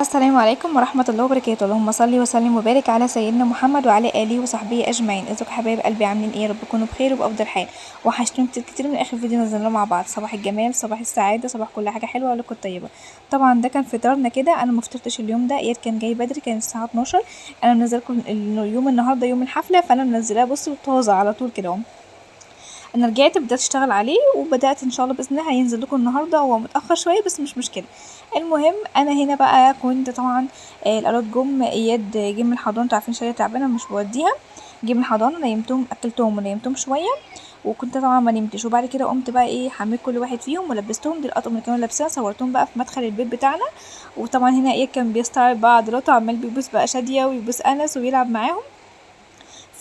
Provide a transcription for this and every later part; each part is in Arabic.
السلام عليكم ورحمة الله وبركاته. اللهم صل وسلم وبارك على سيدنا محمد وعلى آله وصحبه أجمعين. ازيكم حبايب قلبي، عاملين ايه؟ رب تكونوا بخير وبأفضل حال. وحشتوني كتير من آخر فيديو نزلناه مع بعض. صباح الجمال، صباح السعادة، صباح كل حاجة حلوة ولكم طيبة. طبعا ده كان فطارنا كده. انا مفطرتش اليوم ده، اياد كان جاي بدري، كان الساعة 12. انا منزلكم اليوم النهارده يوم الحفلة، فانا منزلاه بصوا طازة على طول كده اهو. انا رجعت بدات اشتغل عليه وبدات ان شاء الله باذن الله هينزل لكم النهارده. هو متاخر شويه بس مش مشكله. المهم انا هنا بقى كنت طبعا الاولاد جم، اياد جه من الحضانه، انتوا عارفين شويه تعبانه مش بوديها. جه من الحضانه، نيمتهم، اكلتهم ونيمتهم شويه، وكنت طبعا ما نمتش. وبعد كده قمت بقى ايه، حميت كل واحد فيهم ولبستهم. دي الاطقم اللي كانوا لابسينها صورتهم بقى في مدخل البيت بتاعنا. وطبعا هنا ايه كان بيستعرض بقى عضلاته، عمال بيبوس بقى شاديه ويبوس انس ويلعب معاهم.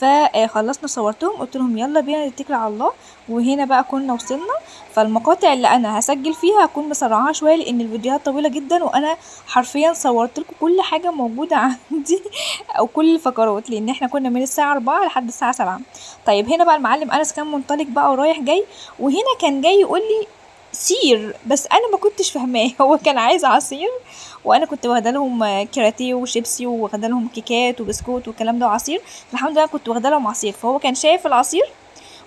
فخلصنا صورتهم، قلت لهم يلا بينا نتكل على الله. وهنا بقى كنا وصلنا. فالمقاطع اللي انا هسجل فيها هكون مسرعاها شويه لان الفيديوهات طويله جدا، وانا حرفيا صورت لكم كل حاجه موجوده عندي او كل الفقرات، لان احنا كنا من الساعه 4 لحد الساعه 7. طيب هنا بقى المعلم انس كان منطلق بقى ورايح جاي، وهنا كان جاي يقول لي سير، بس انا ما كنتش فاهماه. هو كان عايز عصير، وانا كنت واخده لهم كراتيه وشيبسي، واخده لهم كيكات وبسكوت والكلام ده وعصير. الحمد لله كنت واخده لهم عصير، فهو كان شايف العصير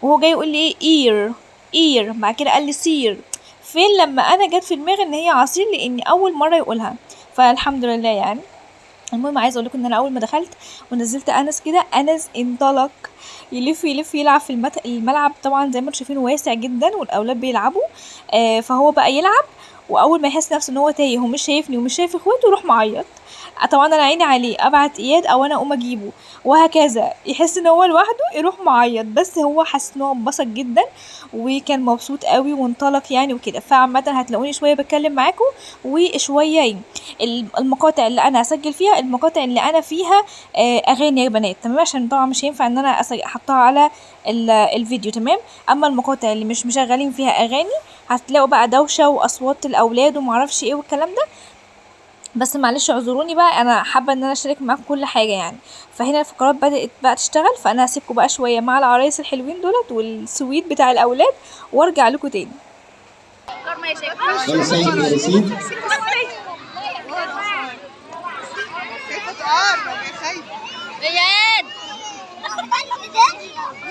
وهو جاي يقول لي ايه، اير. بعد كده قال لي سير. فين لما انا جت في دماغي ان هي عصير لاني اول مره يقولها. فالحمد لله يعني. المهم عايزه اقول لكم ان انا اول ما دخلت ونزلت انس كده، انس انطلق يلف يلف يلعب في الملعب. طبعا زي ما انتم شايفين واسع جدا والاولاد بيلعبوا. فهو بقى يلعب، واول ما يحس نفسه ان هو تايه ومش شايفني ومش شايف اخواته يروح معيط. طبعا انا عيني عليه، ابعت اياد او انا اقوم اجيبه، وهكذا. يحس ان هو لوحده يروح معيط، بس هو حس ان هو انبسط جدا وكان مبسوط قوي وانطلق يعني وكده. فعامه هتلاقوني شويه بتكلم معاكم وشويه المقاطع اللي انا هسجل فيها، المقاطع اللي انا فيها اغاني يا بنات، تمام؟ عشان طبعا مش هينفع ان انا احطها على الفيديو، تمام؟ اما المقاطع اللي مش مشغلين فيها اغاني هتلاقوا بقى دوشه واصوات الاولاد ومعرفش ايه والكلام ده. بس معلش اعذروني بقى، انا حابه ان انا اشارك معاكم كل حاجه يعني. فهنا الفقرات بدات بقى تشتغل، فانا هسيبكم بقى شويه مع العرايس الحلوين دولت والسويت بتاع الاولاد وارجع لكم تاني. اياد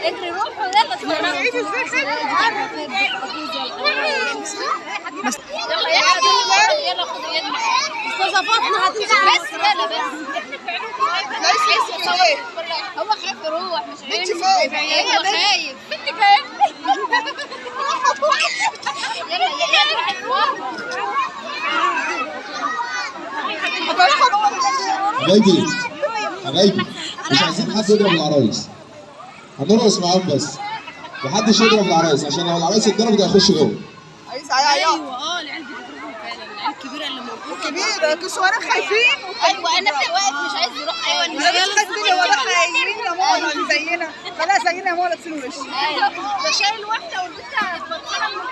اجري روح ويلا بس يلا يلا خد اياد استاذه فاطمه هتمسك بس يلا بس هو خايف يروح مش عارف هو خايف بنتك اهي يلا حبايبي حبايبي مش عايزين حد يضرب العرايس، هنرقص معاهم بس. محدش يضرب العرايس عشان لو العرايس اتضربت هيخش جوه. ايوه العيال بتضربهم فعلا، العيال الكبيره اللي موجوده كبيره الكسوانه خايفين. ايوه انا واقف مش عايز يروح. ايوه مش خايفين ولا خايفين يا ماما، مش زينا ولا زينا يا ماما، لابسين وش. ايوه ده شايل واحده والبنت هتبطلها من ماما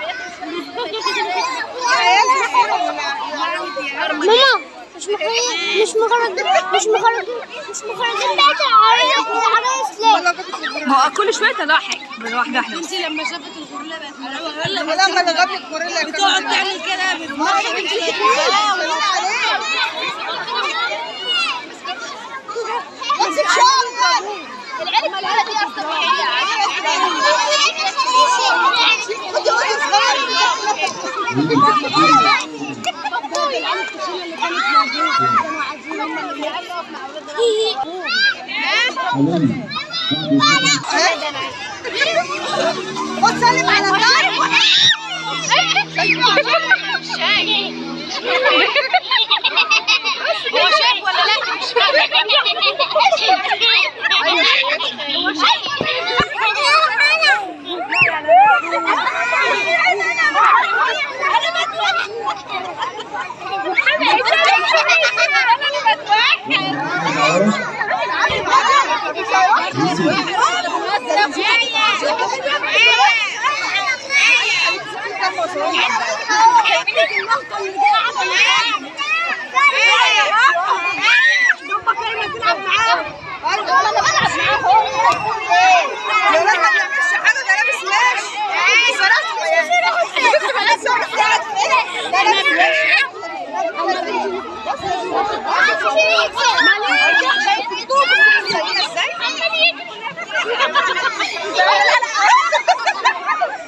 مش مخرجين بقيت العرايس ليه؟ ما هو كل شويه طلع حاجه من واحده واحده. انت لما شافت الغوريلا بقت مرعوبه. لما نغني الغوريلا بتقعد تعمل كده بدماغها العلم الولد دي اصلا وتسلم على النار. هو شايف ولا لا؟ مش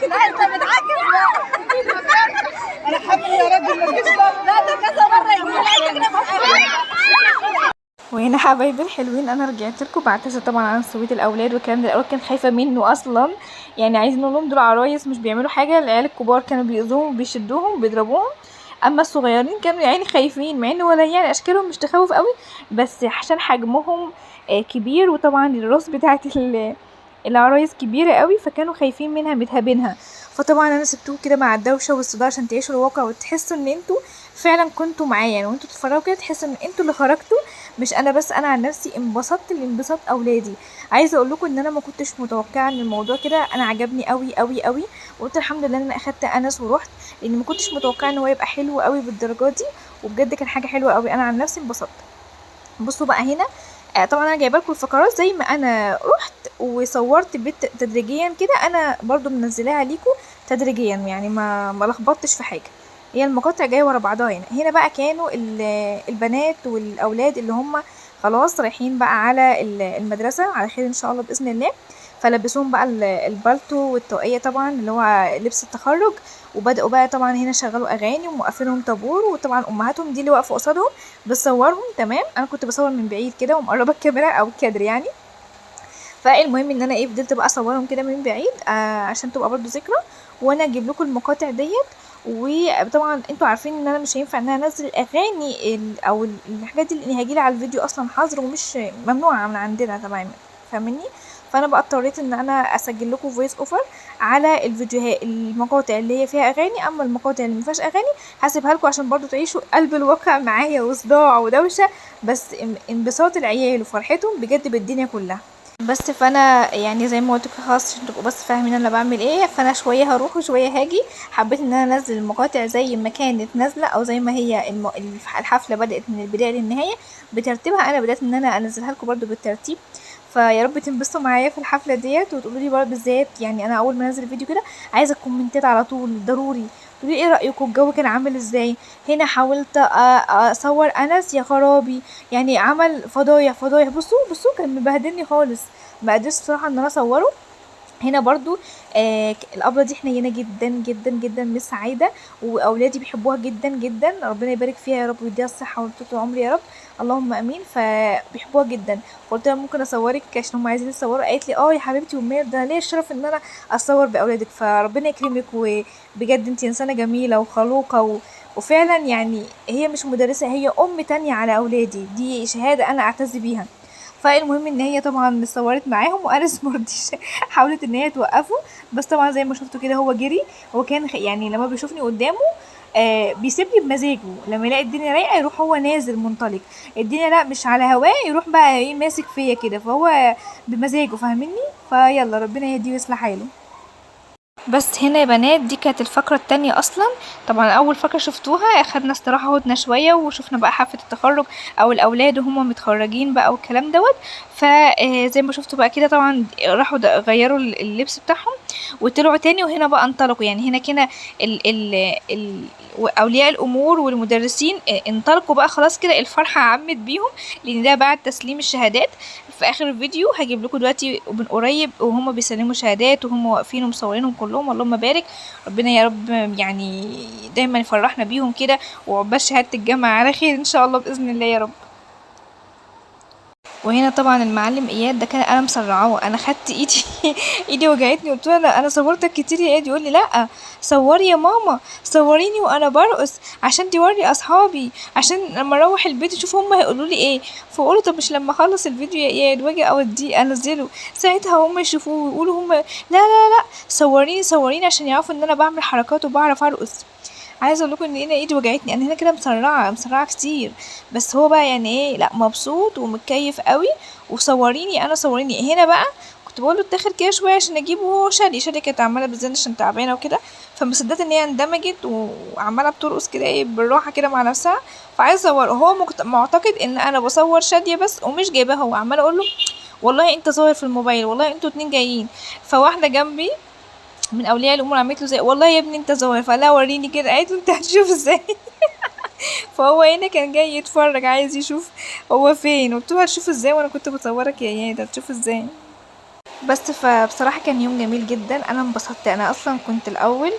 لا انت بتعاكس بقى. انا حابب يا رب ما تجيش لا ده كذا مره يقول وهنا حبايبي الحلوين انا رجعت لكم بعتذر طبعا عن صوت الاولاد والكلام ده. الاول كان خايفه منه اصلا، يعني عايزين نقول لهم دول عرايس مش بيعملوا حاجه. العيال الكبار كانوا بيأذوهم وبيشدوهم وبيضربوهم، اما الصغيرين كانوا يعني خايفين، مع انه ولا يعني اشكالهم مش تخوف قوي، بس عشان حجمهم كبير، وطبعا الراس بتاعت العرايس كبيره قوي، فكانوا خايفين منها متهابينها. فطبعا انا سبتوه كده مع الدوشه والصداع عشان تعيشوا الواقع وتحسوا ان انتوا فعلا كنتوا معايا، يعني وانتوا تتفرجوا كده تحسوا ان انتوا اللي خرجتوا مش انا بس. انا عن نفسي انبسطت الانبساط اولادي. عايزه اقول لكم ان انا ما كنتش متوقعه ان الموضوع كده، انا عجبني قوي قوي قوي، وقلت الحمد لله ان انا اخدت انس ورحت، لان ما كنتش متوقعه ان هو يبقى حلو قوي بالدرجه دي، وبجد كان حاجه حلوه قوي. انا عن نفسي انبسطت. بصوا بقى هنا طبعا انا جايبه لكم الفقرات زي ما انا رحت وصورت تدريجيا كده، انا برضو منزلاها ليكم تدريجيا، يعني ما لخبطتش في حاجه، هي المقاطع جايه ورا بعضها. هنا بقى كانوا البنات والاولاد اللي هم خلاص رايحين بقى على المدرسه على خير ان شاء الله باذن الله، فلبسوهم بقى البالتو والطاقيه طبعا اللي هو لبس التخرج، وبداوا بقى طبعا هنا شغلوا اغاني وموقفينهم طابور، وطبعا امهاتهم دي اللي واقفه قصادهم بتصورهم. تمام، انا كنت بصور من بعيد كده ومقربه الكاميرا او الكادر يعني. فالمهم ان انا فضلت بقى اصورهم كده من بعيد عشان تبقى برضو ذكرى، وانا اجيب لكم المقاطع ديت. وطبعا انتوا عارفين ان انا مش هينفع ان انا انزل الاغاني او الحاجات دي، لان هيجيلي على الفيديو اصلا حظر ومش ممنوعه من عندنا تماما، فاهمني؟ فانا بقى اضطريت ان انا اسجل لكم فويس اوفر على الفيديوهات المقاطع اللي هي فيها اغاني، اما المقاطع اللي مفيهاش اغاني هسيبها لكم عشان برضو تعيشوا قلب الواقع معايا وصداع ودوشه، بس انبساط العيال وفرحتهم بجد بالدنيا كلها. بس فانا يعني زي ما قلت لكم خلاص عشان تبقوا بس فاهمين انا بعمل ايه، فانا شويه هروح وشويه هاجي. حبيت ان انا انزل المقاطع زي ما كانت نازله او زي ما هي الحفله بدات من البدايه للنهايه بترتيبها، انا بدات ان انا انزلها لكم برضو بالترتيب. فيا رب تنبسطوا معايا في الحفله ديت، وتقولوا لي برضه بالذات، يعني انا اول ما انزل الفيديو كده عايزه الكومنتات على طول ضروري، تقولوا ايه رايكم الجو كان عامل ازاي. هنا حاولت اصور انس يا خرابي، يعني عمل فضايح فضايح، بصوا كان مبهدلني خالص، ما قدرتش بصراحه ان انا اصوره. هنا برضو الابله دي حنينه جدا جدا جدا مش سعيده، واولادي بيحبوها جدا جدا، ربنا يبارك فيها يا رب ويديها الصحه وطول العمر يا رب، اللهم امين. فبيحبوها جدا، قلت لها ممكن اصورك عشان هم عايزين يصوروا، قالت لي يا حبيبتي ومير ده ليا الشرف ان انا اصور باولادك، فربنا يكرمك، وبجد انت انسانه جميله وخلوقه وفعلا يعني هي مش مدرسه، هي ام تانية على اولادي، دي شهاده انا اعتز بيها. فالمهم ان هي طبعا صورت معاهم، وانس مرضيش حاولت ان هي توقفه، بس طبعا زي ما شفتوا كده هو جري، هو كان يعني لما بيشوفني قدامه بيسيبني بمزاجه، لما يلاقي الدنيا رايقه يروح هو نازل منطلق، الدنيا لا مش على هواه يروح بقى ماسك فيا كده، فهو بمزاجه فاهميني. فيلا ربنا يهديه ويصلح حاله. بس هنا يا بنات دي كانت الفقرة التانية اصلا. طبعا اول فقرة شفتوها اخدنا استراحة هدنا شوية، وشفنا بقى حفلة التخرج او الاولاد وهم متخرجين بقى والكلام دوت. فزي ما شفتوا بقى كده طبعا راحوا غيروا اللبس بتاعهم وطلعوا تاني، وهنا بقى انطلقوا، يعني هنا كده اولياء الامور والمدرسين انطلقوا بقى خلاص كده، الفرحة عمت بيهم، لان ده بعد تسليم الشهادات. في اخر الفيديو هجيب لكم دلوقتي من قريب وهم بيسلموا شهادات وهم واقفين ومصورينهم كلهم، اللهم بارك، ربنا يا رب يعني دايما يفرحنا بيهم كده، وعقبال شهاده الجامعه على خير ان شاء الله باذن الله يا رب. وهنا طبعا المعلم اياد ده كان انا مسرعاه، انا خدت ايدي وجعتني، قلت له انا صورتك كتير يا اياد، يقول لي لا صوري يا ماما، صوريني وانا برقص عشان توري اصحابي، عشان لما اروح البيت اشوف هم هيقولوا لي ايه. فقولوا طب مش لما اخلص الفيديو يا اياد واجي اوديه انزله، ساعتها هم يشوفوه ويقولوا هم لا صوريني عشان يعرفوا ان انا بعمل حركات وبعرف ارقص. عايزه اقول لكم ان انا ايدي وجعتني، انا هنا كده مسرعه كتير، بس هو بقى يعني لا مبسوط ومتكيف قوي. صوريني هنا بقى كنت بقول له اتاخر كده شويه عشان اجيبه، وهو شادي كانت عماله بتزن عشان تعبانه وكده، فمصدقت ان هي اندمجت وعماله بترقص كده بالراحه كده مع نفسها، فعايز اصوره. هو معتقد ان انا بصور شاديه بس ومش جايباها، هو عماله اقول له والله انت ظاهر في الموبايل، والله انتوا اتنين جايين. فواحده جنبي من اولياء الامور عملت له زي والله يا ابني انت ظاهر، فلا وريني كده، قالت له انت هتشوف ازاي فهو هنا كان جاي يتفرج عايز يشوف هو فين، قلت له هتشوف ازاي وانا كنت بصورك يا اياد، هتشوف ازاي. بس فبصراحة كان يوم جميل جدا، انا انبسطت. انا اصلا كنت الاول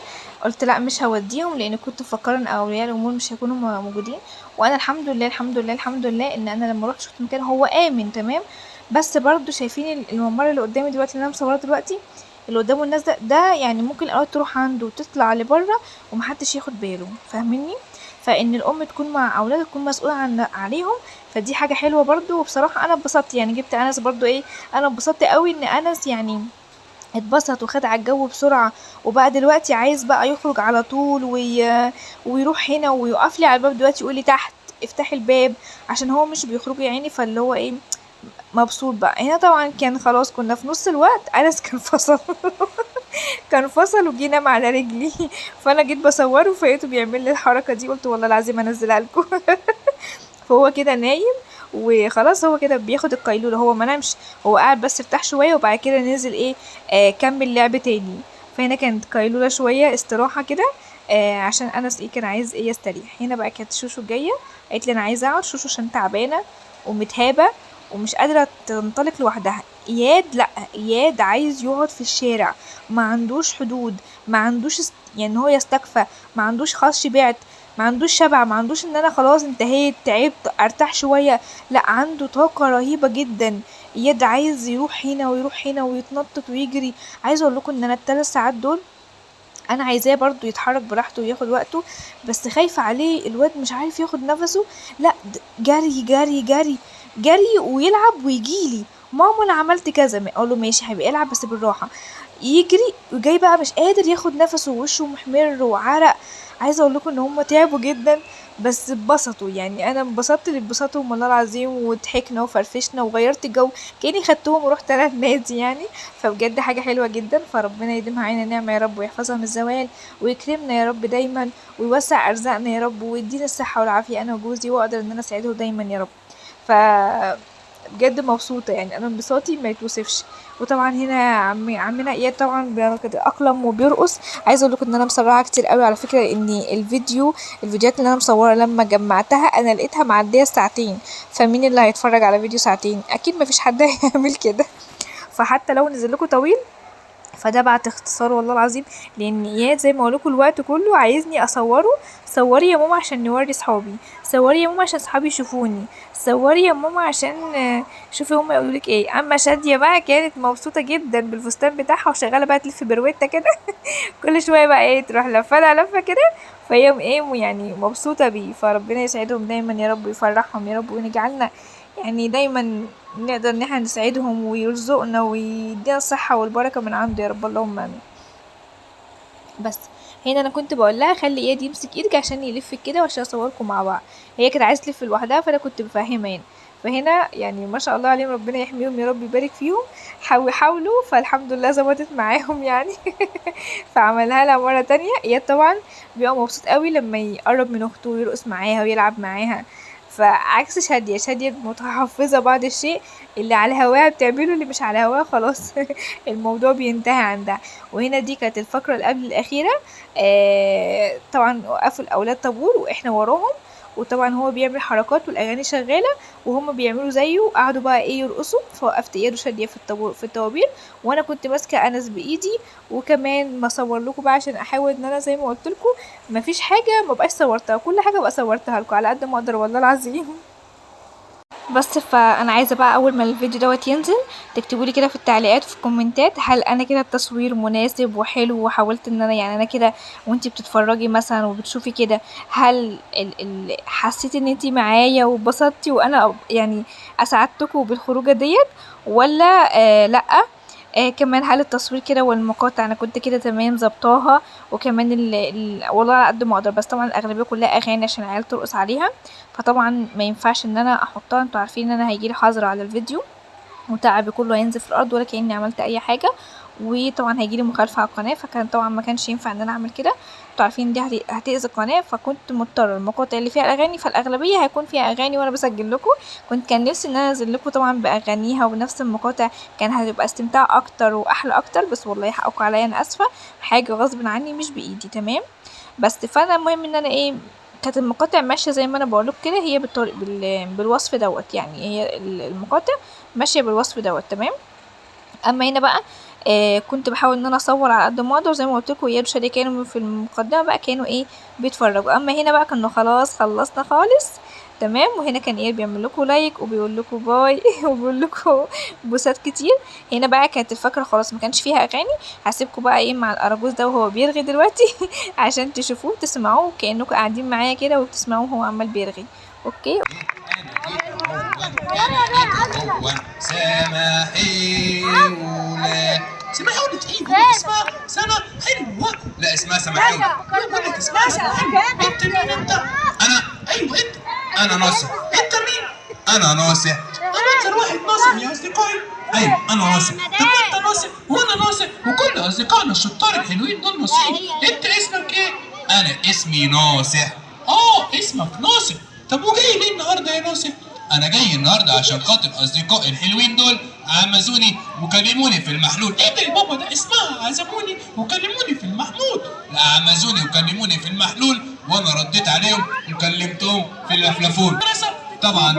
قلت لا مش هوديهم، لان كنت مفكره ان اولياء الامور مش هيكونوا موجودين، وانا الحمد لله الحمد لله الحمد لله ان انا لما رحت شفت مكان هو امن تمام. بس برضو شايفين الممر اللي قدامي دلوقتي اللي انا مصوره دلوقتي، اللي قدامه الناس ده يعني ممكن الاول تروح عنده وتطلع لبره ومحدش ياخد باله، فاهميني؟ فان الام تكون مع اولادها تكون مسؤوله عليهم، فدي حاجه حلوه برضو. وبصراحه انا اتبسطت، يعني جبت انس برضو ايه، انا اتبسطت قوي ان انس يعني اتبسط وخد على الجو بسرعة، وبقى دلوقتي عايز بقى يخرج على طول ويروح هنا ويقف لي على الباب دلوقتي يقول لي تحت افتحي الباب، عشان هو مش بيخرج يا عيني. فاللي هو ايه مبسوط بقى. هنا طبعا كان خلاص كنا في نص الوقت، انس كان فصل كان فصل وجي نام على رجلي فانا جيت بصوره فلقيته بيعمل لي الحركة دي، قلت والله العظيم انزلها لكم فهو كده نايم وخلاص، هو كده بياخد القيلولة، هو ما نامش، هو قاعد بس ارتاح شوية وبعد كده نزل ايه كمل لعب تاني. فهنا كانت قيلولة شوية استراحة كده عشان انس ايه كان عايز ايه يستريح. هنا بقى كانت شوشو جاية قالت لي انا عايزة اقعد، شوشو عشان تعبانة ومتهابة ومش قادرة تنطلق لوحدها. اياد لا، اياد عايز يقعد في الشارع، ما عندوش حدود، ما عندوش يعني هو يستكفى، ما عندوش خلاص شبعت، ما عندوش شبع، ما عندوش ان انا خلاص انتهيت تعبت ارتاح شوية، لا عنده طاقة رهيبة جدا. اياد عايز يروح هنا ويروح هنا ويتنطط ويجري. عايزه اقول لكم ان انا ال3 ساعات دول انا عايزاه برضو يتحرك براحته وياخد وقته، بس خايفة عليه الواد مش عارف ياخد نفسه، لا جري جري جري جري ويلعب ويجيلي ماما انا عملت كذا، اقول له ماشي حبيبي العب بس بالراحة، يجري وجاي بقى مش قادر ياخد نفسه ووشه محمر وعرق. عايزه اقول لكم ان هم تعبوا جدا بس اتبسطوا، يعني انا انبسطت اللي اتبسطوا والله العظيم، وضحكنا وفرفشنا وغيرت الجو كاني خدتهم ورحت انا النادي يعني. فبجد حاجه حلوه جدا، فربنا يديمها علينا نعمه يا رب ويحفظها من الزوال ويكرمنا يا رب دايما ويوسع ارزاقنا يا رب ويدينا الصحه والعافيه انا وجوزي، واقدر ان انا اساعده دايما يا رب. ف بجد مبسوطة، يعني أنا انبساطي ما يتوصفش. وطبعا هنا عمنا إياد طبعا بيتأقلم وبيرقص. عايزة أقول لكم إن أنا مسرعة كتير قوي على فكرة، إن الفيديوهات اللي أنا مصورة لما جمعتها أنا لقيتها معدية ساعتين، فمين اللي هيتفرج على فيديو ساعتين؟ أكيد مفيش حد هيعمل كده. فحتى لو نزل لكم طويل فده بعد اختصار والله العظيم، لان اياد زي ما اقولكوا الوقت كله عايزني اصوره، صوري يا ماما عشان نوري صحابي، صوري يا ماما عشان صحابي يشوفوني، صوري يا ماما عشان شوفي هما يقولولك ايه. اما شادية بقى كانت مبسوطة جدا بالفستان بتاعها وشغالة بقى تلف برويتة كده كل شوية بقى ايه تروح لفة لها لفة كده، فهي ايه يعني مبسوطة بيه. فربنا يسعدهم دايما يا رب ويفرحهم يا رب ونجعلنا يعني دايما نقدر ان احنا نساعدهم ويرزقنا ويدينا الصحة والبركة من عنده يا رب اللهم امين. بس هنا انا كنت بقول لها خلي اياد يمسك ايدك عشان يلفك كده وعشان اصوركم مع بعض، هي كانت عايزه تلف لوحدها فانا كنت بفهمها يعني. فهنا يعني ما شاء الله عليهم ربنا يحميهم يا رب يبارك فيهم، حاولوا فالحمد لله ظبطت معاهم يعني فعملها لها مره تانية. اياد طبعا بيبقى مبسوط قوي لما يقرب من اخته ويرقص معاها ويلعب معاها، فعكس شادية متحفظة بعض الشيء، اللي على هواها بتعمله، اللي مش على هواها خلاص الموضوع بينتهي عندها. وهنا دي كانت الفقرة اللي قبل الأخيرة، طبعا وقفوا الأولاد طابور وإحنا وراهم، وطبعا هو بيعمل حركات والأغاني شغالة وهم بيعملوا زيه، وقعدوا بقى ايه يرقصوا، فوقفت اياد وشادية في الطوابير، وانا كنت ماسكة انس بايدي. وكمان بصور لكم بقى عشان احاول ان انا زي ما قلت لكم مفيش حاجة مبقاش صورتها، كل حاجة بقى صورتها لكم على قد ما اقدر والله العظيم. بس فانا عايزه بقى اول ما الفيديو دوت ينزل تكتبوا لي كده في التعليقات في الكومنتات هل انا كده التصوير مناسب وحلو، وحاولت ان انا يعني انا كده وانتي بتتفرجي مثلا وبتشوفي كده هل حسيتي ان انتي معايا واتبسطتي وانا يعني اسعدتكم بالخروجه ديت ولا لا. كمان هل التصوير كده والمقاطع انا كنت كده تمام ظبطاها، وكمان والله على قد ما اقدر، بس طبعا الاغلبيه كلها اغاني عشان العيال ترقص عليها، فطبعا ما ينفعش ان انا احطها، انتوا عارفين ان انا هيجيلي حظر على الفيديو وتعبي كله هينزل في الارض ولا كاني عملت اي حاجه، وطبعا هيجيلي مخالفه على القناه، فكان طبعا ما كانش ينفع ان انا اعمل كده، انتوا عارفين دي هتأذي القناه، فكنت مضطره المقاطع اللي فيها اغاني فالاغلبيه هيكون فيها اغاني وانا بسجل لكم، كان نفسي ان انا انزل لكم طبعا باغانيها وبنفس المقاطع، كان هتبقى استمتاع اكتر واحلى اكتر، بس والله حقكم عليا انا اسفه، حاجه غصب عني مش بايدي تمام. بس فانا المهم ان انا ايه كانت المقاطع ماشيه زي ما انا بقولك كده، هي بالوصف دوت، يعني هي المقاطع ماشيه بالوصف دوت. تمام. اما هنا بقى كنت بحاول ان انا اصور على قد ما اقدر، زي ما قلت لكم يا شادي كانوا في المقدمه بقى كانوا بيتفرجوا. اما هنا بقى كنا خلاص خلصنا خالص. تمام. وهنا كان بيعمل لكم لايك وبيقول لكم باي وبيقول لكم بوسات كتير. هنا بقى كانت الفقره خلاص ما كانش فيها اغاني. هسيبكم بقى مع الاراجوز ده وهو بيرغي دلوقتي عشان تشوفوه تسمعوه كانكم قاعدين معايا كده وبتسمعوه وهو عمال بيرغي. اوكي. سماحولة ايه اسمها سنة حلوة. لا اسمها سماحولة. بقول لك اسمها سماحولة. انت مين انت؟ انا ايوه انت. انا ناصر. انت مين؟ انا ناصر. انا اكثر واحد ناصر يا اصدقائي. ايوه انا ناصر. طب انت ناصر وانا ناصر وكل اصدقائنا الشطار الحلوين دول ناصرين. انت اسمك ايه؟ انا اسمي ناصر. اسمك ناصر. طب وجاي ليه النهارده يا ناصر؟ انا جاي النهارده عشان خاطر اصدقائي الحلوين دول عزموني وكلموني في المحلول. ايه ده يا بابا؟ ده اسمها عزموني وكلموني في المحمود. لا عزموني وكلموني في المحلول وانا رديت عليهم وكلمتهم في اللفلفون. طبعا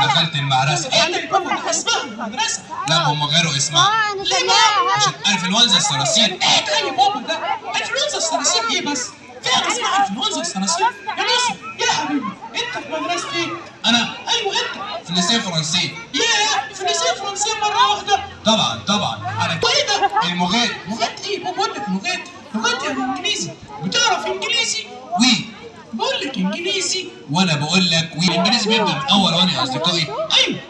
دخلت المدرسه. ايه ده يا بابا؟ ده اسمها المدرسه. لا هم غيروا اسمها. ليه بقى؟ عشان انفلونزا الصراصير. ايه ده يا بابا؟ ده انفلونزا الصراصير ايه بس؟ في حاجه اسمها انفلونزا الصراصير؟ يا ناصر يا حبيبي انت في مدرسه ايه؟ انا ايوه انت في ليسيه فرنسيه. ياه في ليسيه فرنسيه مره واحده؟ طبعا انا ايه ده؟ المغات. مغات ايه؟ بقول لك لغات يعني انجليزي. بتعرف انجليزي؟ وي بقول لك انجليزي وانا بقول لك وي. الانجليزي بيبدا من اول وان يا اصدقائي. ايوه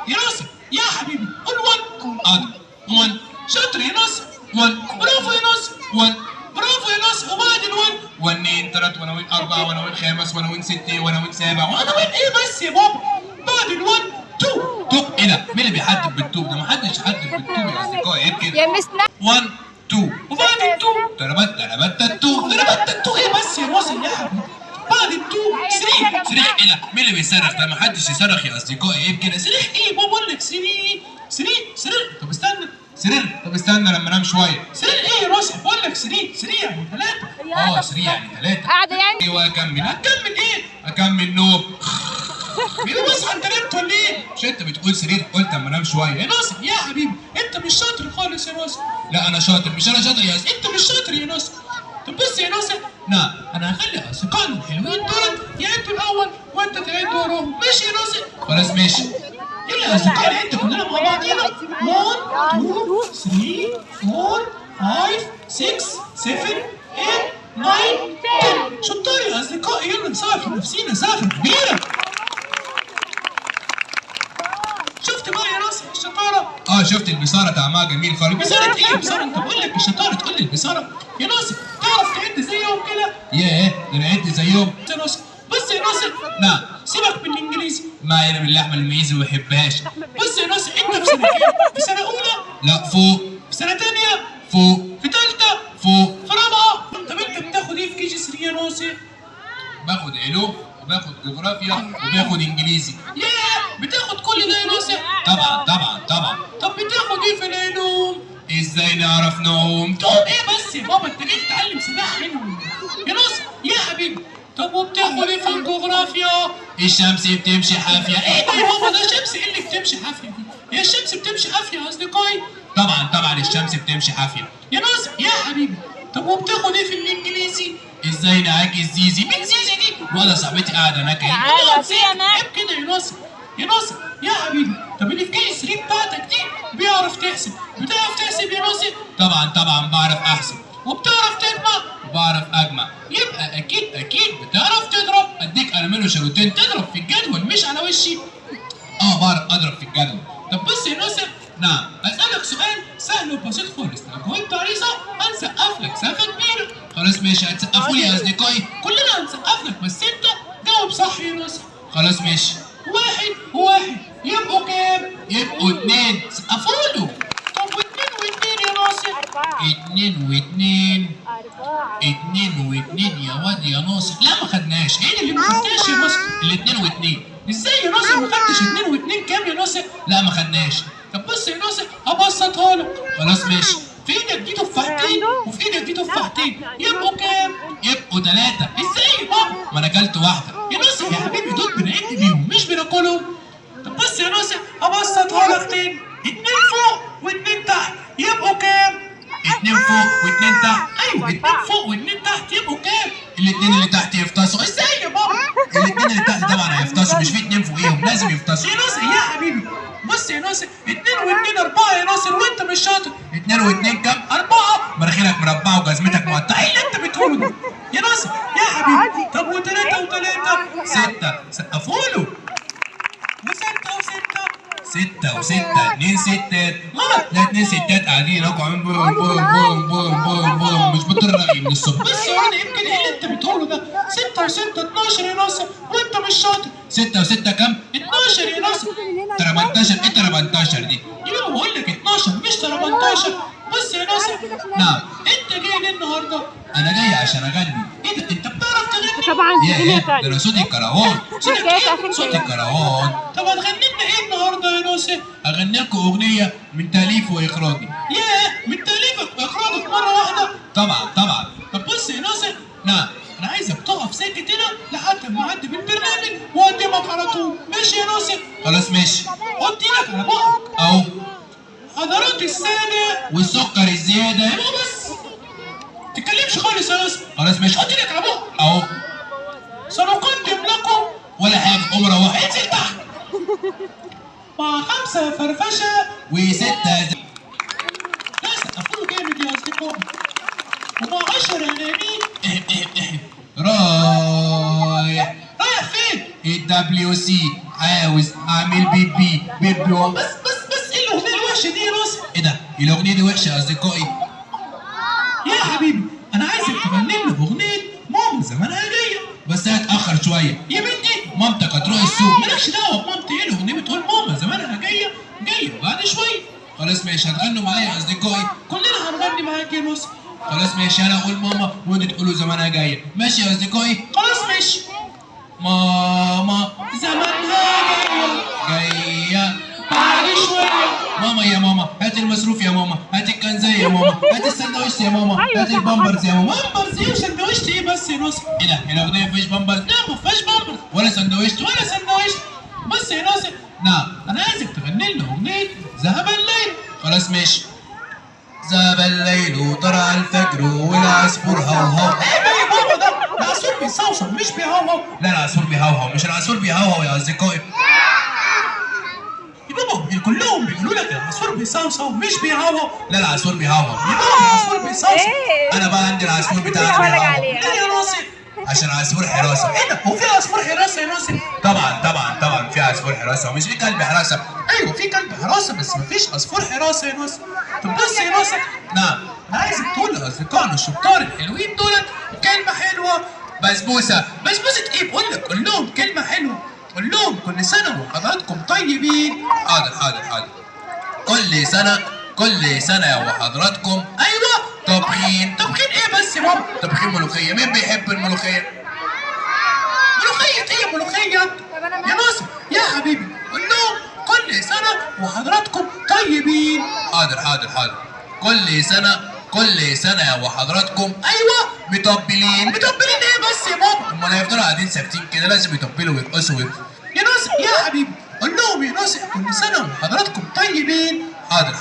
يا ناصر يا حبيبي قول 1. 1 شاطر يا ناصر. 1 برافو يا ناصر. 1 برافو يا ناصر. وبعد ال1 1 2 3 ونوين 4 ونوين 5 ونوين 6 ونوين 7 ونوين ايه بس يا بابا؟ بعد ال1 2. ايه ده؟ مين اللي بيحدد بالتوب ده؟ محدش يحدد بالتوب يا اصدقائي. ايه كده؟ يا مس 1 2 وبعد ال2 ضربت التو ايه بس يا ناصر يا حبيبي؟ بعد ال2 صريخ. ايه ده؟ مين اللي بيصرخ ده؟ محدش يصرخ يا اصدقائي. ايه كده؟ صريخ ايه؟ بقول لك صريخ. طب استنى طب استنى لما انام شويه. سرير ايه يا ناصر؟ بقول لك سرير يعني 3. سرير يعني 3 قاعده يعني. ايوه اكمل ايه؟ اكمل نوم. بس انت نمت ولا ايه؟ مش انت بتقول سرير قلت اما انام شويه. يا ناصر يا حبيبي انت مش شاطر خالص يا ناصر. لا انا شاطر. مش انا شاطر يا ناصر. انت مش شاطر يا ناصر. طب بص يا ناصر. لا انا هخلي اصدقائنا الحلوين دول يعدوا الاول وانت تعد وراهم. ماشي يا ناصر؟ خلاص ماشي. يلا يا اصدقائي انت كلنا مع بعضينا. 1 2 3 4 5 6 7 8 9 10. شطار يا اصدقائي. يلا نسقف لنفسينا سقفه كبيره. شفت بقى يا ناصر الشطاره؟ شفت البصاره طعمها جميل خالص. بصاره ايه بصاره؟ انت بقول لك الشطاره تقول لي البصاره يا ناصر. تعرف تعد زيهم كده؟ ياه ده انا عد زيهم يا ناصر. بص يا ناصر. نعم سيبك من الانجليزي. ما انا باللحمه الميزي ما بحبهاش. بص يا ناصر انت في سنه كام؟ في سنه اولى؟ لا فوق. في سنه ثانيه؟ فوق. في ثالثه؟ فوق. في رابعه؟ طب انت بتاخد ايه في كي جي 3 يا ناصر؟ باخد علوم وباخد جغرافيا وباخد انجليزي. ياه بتاخد كل ده يا ناصر؟ طبعا. طب بتاخد ايه في العلوم؟ ازاي نعرف نعوم؟ تقوم ايه بس يا بابا؟ انت جاي تتعلم سباحه هنا يا ناصر يا حبيبي. طب وبتاخد ايه في الجغرافيا؟ الشمس بتمشي حافيه. ايه ده يا بابا؟ ده الشمس ايه اللي بتمشي حافيه دي؟ هي الشمس بتمشي حافيه يا اصدقائي؟ طبعا الشمس بتمشي حافيه يا ناصر يا حبيبي. طب وبتاخد ايه في الانجليزي؟ ازاي نعاكس زيزي؟ مين زيزي دي؟ وانا صاحبتي قاعده هناك اهي. عيب كده يا ناصر يا حبيبي. طب اللي في كي 3 بتاعتك دي بتعرف تحسب يا ناصر؟ طبعا بعرف احسب. وبتعرف تجمع؟ بعرف اجمع. يبقى اكيد بتعرف تضرب. اديك انا منه شروطين تضرب في الجدول مش على وشي. بعرف اضرب في الجدول. طب بص يا ناصر. نعم اسالك سؤال سهل وبسيط خالص. لو جاوبت عليه صح هنسقف لك سقفه كبيره. خلاص ماشي هتسقفوا لي يا اصدقائي. كلنا هنسقف لك بس انت جاوب صح يا ناصر. خلاص ماشي. 1 يبقوا كام؟ يبقوا 2. سقفوا له. طب و2 يا ناصر؟ 2 يا واد يا ناصر. لا ما خدناش. ايه اللي ما خدناش يا ناصر؟ ال2 و2. ازاي يا ناصر ما خدتش 2 و2 كام يا ناصر؟ لا ما خدناش. طب بص يا ناصر هبسطها لك. خلاص ماشي. في ايدك دي تفاحتين وفي ايدك دي تفاحتين. يبقوا كام؟ يبقوا 3. ازاي يا بابا؟ ما انا اكلت واحده يا ناصر يا حبيبي، دول بنعد بيهم مش بناكلهم. طب بص يا ناصر ابسطها لك تاني، 2 فوق و2 تحت يبقوا كام؟ 2 فوق و2 تحت. ايوه 2 فوق و2 تحت يبقوا كام؟ الاتنين اللي تحت يفتصوا. ازاي يا بابا؟ الاتنين اللي تحت طبعا هيفتصوا، مش في 2 فوقيهم لازم يفتصوا. يا ناصر يا حبيبي بص يا ناصر، 2 و2 4 يا ناصر، وانت مش شاطر. 2 و2 كام؟ 4. مناخيرك مربعه وجزمتك مقطعه. ايه اللي انت بتقوله ده؟ يا ناصر يا حبيبي. طب و3 و3 6 سقفوا له. و6 و6 6 و6 2 ستات. غلط، لا 2 ستات قاعدين اهو عاملين بوم بوم بوم بوم بوم بوم، مش بترغي من الصبح. بس يا ولد يمكن ايه اللي انت بتقوله ده؟ 6 و6 12 يا ناصر، وانت مش شاطر. 6 و6 كام؟ 12 يا ناصر. 18. ايه 18 دي؟ يبقى بقول لك 12 مش 18. بص يا ناصر، نعم انت جاي ليه النهارده؟ انا جاي عشان اغني. ايه ده انت بتعرف تغني؟ طبعا ياه ده انا صوتي كروان. صوتك ايه؟ صوتي كروان. طب هتغني لنا ايه النهارده يا ناصر؟ اغني لكم اغنيه من تاليف واخراجي. ياه من تاليفك واخراجك مره واحده؟ طبعا طبعا. طب بص يا ناصر، نعم انا عايزك تقف ساكت هنا لحد ما اعدي بالبرنامج واقدمك على طول. ماشي يا ناصر؟ خلاص ماشي. حط ايدك على بقك اهو. حضرات الساده والسكر الزياده يبقى بس تتكلمش خالص يا ناصر. خلاص ماشي. حط ايدك على بقك اهو. سنقدم لكم ولا حاجه. قوم روح انزل تحت. مع 5 فرفشه و6 لا سقفوا جامد يا اصدقائي. ومع 10 انانيك رايح فين؟ الدبليو سي عاوز اعمل بيبي بس ايه الاغنيه الوحشه دي يا ناصر؟ ايه ده؟ الاغنيه دي وحشه يا اصدقائي. يا حبيبي انا عايزك تغني لنا اغنيه ماما زمانها جايه، بس هتاخر شويه. يا بنتي مامتك هتروح السوق، مالكش دعوه بمامتي. ايه الاغنيه بتقول ماما زمانها جايه بعد شويه. خلاص ماشي هتغنوا معايا يا اصدقائي. كلنا هنغني معاك يا ناصر. خلاص ماشي انا اقول ماما وانتوا تقولوا زمانها جايه. ماشي يا اصدقائي؟ خلاص ماشي. ماما زمانها جايه بعد شويه. ماما يا ماما هات المصروف يا ماما، هات الكنزايه يا ماما، هات السندوتش يا ماما، هات البامبرز يا ماما. بامبرز ايه وسندوتش ايه بس يا ناصر؟ ايه ده؟ الاغنيه ما فيهاش بامبرز؟ لا ما فيهاش بامبرز ولا سندوتش ولا سندوتش. بص يا ناصر، نعم انا عايزك تغني لنا اغنيه ذهب الليل. خلاص ماشي. ذهب الليل وطلع الفجر والعصفور هوهو. ايه بقى يا بابا ده؟ العصفور بيصوصو مش بيهوهو. لا العصفور بيهوهو، مش العصفور بيهوهو يا اصدقائي. يا بابا كلهم بيقولوا لك العصفور بيصوصو مش بيهوهو. لا العصفور بيهوهو يا بابا، العصفور بيصوصو. انا بقى عندي العصفور بتاعي بيهوهو. ليه يا ناصر؟ عشان عصفور حراسه. ايه ده؟ هو في عصفور حراسه يا ناصر؟ طبعا في عصفور حراسه، ومش في كلب حراسه. ايوه في كلب حراسه بس مفيش عصفور حراسه يا ناصر. طب بص يا ناصر، نعم انا عايزك تقول لاصدقائنا الشطار الحلوين دول كلمه حلوه. بسبوسه ايه؟ بقول لك قول لهم كلمه حلوه. قول لهم كل سنه وحضراتكم طيبين. حاضر. كل سنه وحضراتكم ايوه طبخين ايه بس يا ماما؟ طبخين ملوخيه. مين بيحب الملوخيه؟ ملوخيه يا ناصر يا حبيبي. قول لهم كل سنه وحضراتكم طيبين. حاضر. كل سنه وحضراتكم ايوه مطبلين ايه بس يا ماما؟ امال هيفضلوا قاعدين ساكتين كده؟ لازم يطبلوا ويرقصوا يا ناصر يا حبيبي. قول لهم يا ناصر كل سنه وحضراتكم طيبين. حاضر.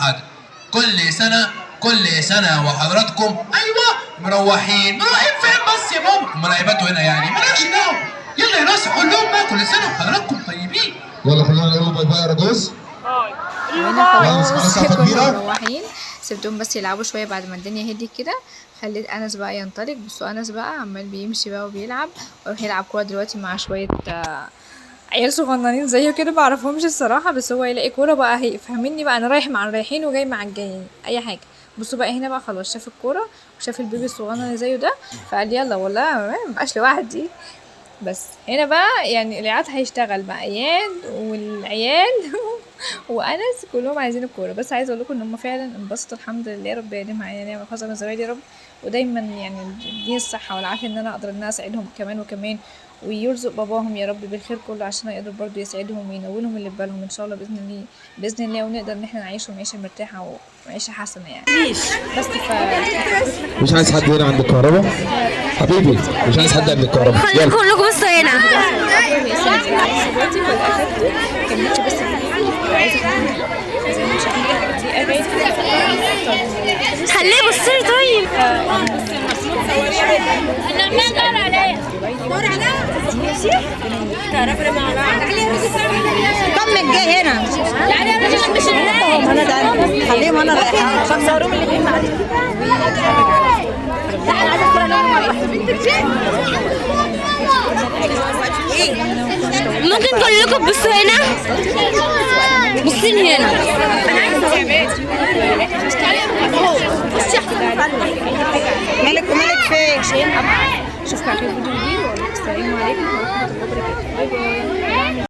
كل سنه وحضراتكم ايوه مروحين فين بس يا ماما؟ امال هيباتوا هنا يعني؟ مالكش دعوه. يلا يا ناصر قول لهم بقى كل سنه وحضراتكم طيبين. يلا خلينا نقول باي باي يا رجوز. وانا خلاص خلاص مسافة كنا كبيرة. مروحين، سبتهم بس يلعبوا شويه بعد ما الدنيا هديت كده. خليت انس بقى ينطلق. بصوا انس بقى عمال بيمشي بقى وبيلعب، ويروح يلعب كوره دلوقتي مع شويه عيال صغننين زيه كده معرفهمش الصراحه، بس هو يلاقي كوره بقى هيفهمني بقى انا رايح مع الرايحين وجاي مع الجايين اي حاجه. بصوا بقى هنا بقى خلاص شاف الكوره وشاف البيبي الصغنن اللي زيه ده، فقال يلا والله مبقاش لوحدي. بس هنا بقى يعني العيال هيشتغل بقى، اياد والعيال وانس كلهم عايزين الكوره. بس عايزه اقول لكم ان هم فعلا انبسطوا الحمد لله. رب يديمها علينا نعمه خاصه من زوايا يا رب، ودايما يعني يديني الصحه والعافيه ان انا اقدر ان انا اساعدهم كمان ويرزق باباهم يا رب بالخير كله عشان يقدر برضو يسعدهم وينولهم اللي في بالهم ان شاء الله باذن الله ونقدر ان احنا نعيشهم عيشه مرتاحه وعيشه حسنه يعني. بس مش عايز حد هنا عند الكهرباء. حبيبي مش عايز حد من الكهرباء. خليكم كلكم بصوا هنا. دلوقتي ولا اخدته كملت بس الفيديو وعايزه زي ما شايفين دي اغاني خليه يبص لي طيب. انا ما دور عليا تعرفوا مع بعض. طمن جه هنا. يعني انا مش انا ده خليهم انا رايحه. طب صوروهم اللي جايين معانا. ممكن كلكم تبصوا هنا. بصين هنا. مالك ومالك فين؟ شوفوا على الفيديو الجديد والسلام عليكم ورحمه الله وبركاته. باي باي.